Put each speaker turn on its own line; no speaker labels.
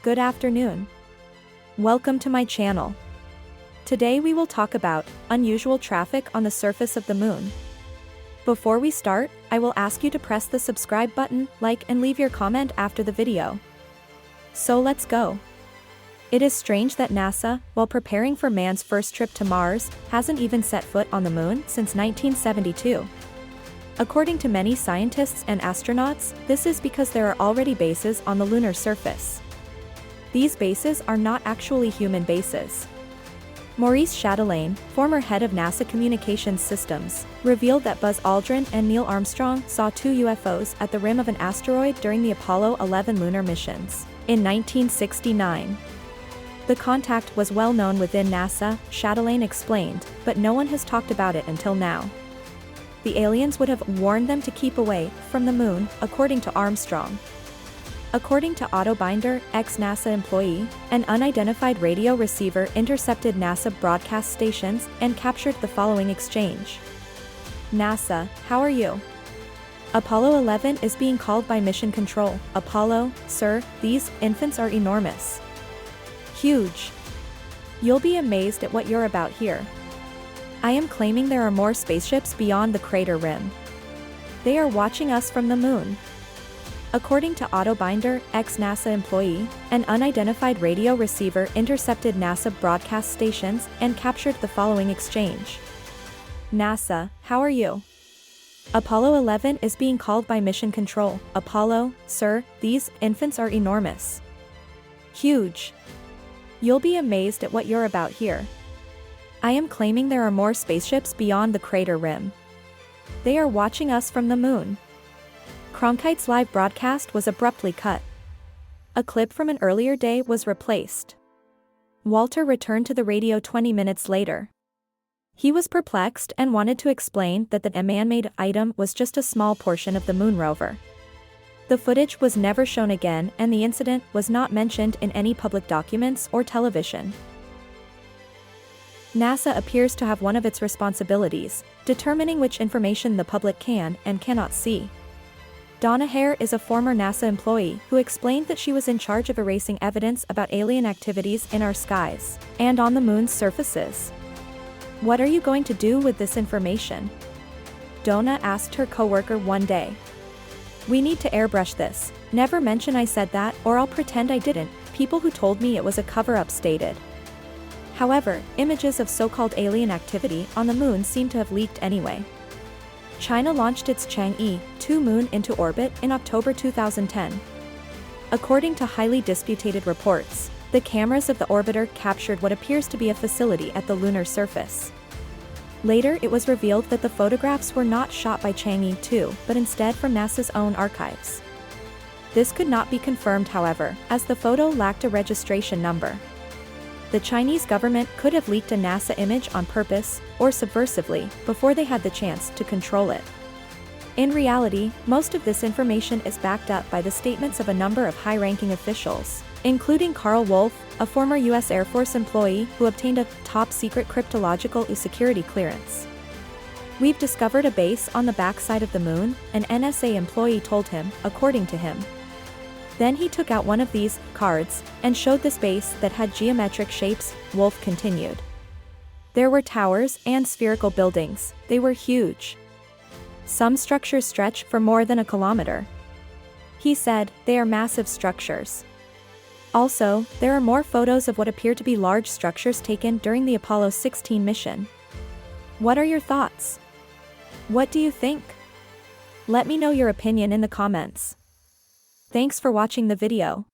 Good afternoon. Welcome to my channel. Today we will talk about unusual traffic on the surface of the moon. Before we start, I will ask you to press the subscribe button, like and leave your comment after the video. So let's go. It is strange that NASA, while preparing for man's first trip to Mars, hasn't even set foot on the moon since 1972. According to many scientists and astronauts, this is because there are already bases on the lunar surface. These bases are not actually human bases. Maurice Chatelain, former head of NASA Communications Systems, revealed that Buzz Aldrin and Neil Armstrong saw two UFOs at the rim of an asteroid during the Apollo 11 lunar missions in 1969. The contact was well known within NASA, Chatelain explained, but no one has talked about it until now. The aliens would have warned them to keep away from the moon, according to Armstrong. According to Otto Binder, ex-NASA employee, an unidentified radio receiver intercepted NASA broadcast stations and captured the following exchange. NASA, how are you? Apollo 11 is being called by Mission Control. Apollo, sir, these infants are enormous. Huge. You'll be amazed at what you're about here. I am claiming there are more spaceships beyond the crater rim. They are watching us from the moon. According to Otto Binder, ex-NASA employee, an unidentified radio receiver intercepted NASA broadcast stations and captured the following exchange. NASA, how are you? Apollo 11 is being called by Mission Control. Apollo, sir, these infants are enormous. Huge. You'll be amazed at what you're about here. I am claiming there are more spaceships beyond the crater rim. They are watching us from the moon. Cronkite's live broadcast was abruptly cut. A clip from an earlier day was replaced. Walter returned to the radio 20 minutes later. He was perplexed and wanted to explain that the man-made item was just a small portion of the moon rover. The footage was never shown again and the incident was not mentioned in any public documents or television. NASA appears to have one of its responsibilities, determining which information the public can and cannot see. Donna Hare is a former NASA employee who explained that she was in charge of erasing evidence about alien activities in our skies and on the moon's surfaces. What are you going to do with this information? Donna asked her coworker one day. We need to airbrush this. Never mention I said that or I'll pretend I didn't, people who told me it was a cover-up stated. However, images of so-called alien activity on the moon seem to have leaked anyway. China launched its Chang'e 2 moon into orbit in October 2010. According to highly disputed reports, the cameras of the orbiter captured what appears to be a facility at the lunar surface. Later it was revealed that the photographs were not shot by Chang'e 2, but instead from NASA's own archives. This could not be confirmed, however, as the photo lacked a registration number. The Chinese government could have leaked a NASA image on purpose, or subversively, before they had the chance to control it. In reality, most of this information is backed up by the statements of a number of high-ranking officials, including Carl Wolf, a former U.S. Air Force employee who obtained a top-secret cryptological security clearance. We've discovered a base on the backside of the moon, an NSA employee told him, according to him. Then he took out one of these cards and showed this base that had geometric shapes, Wolf continued. There were towers and spherical buildings, they were huge. Some structures stretch for more than a kilometer. He said, they are massive structures. Also, there are more photos of what appear to be large structures taken during the Apollo 16 mission. What are your thoughts? What do you think? Let me know your opinion in the comments. Thanks for watching the video.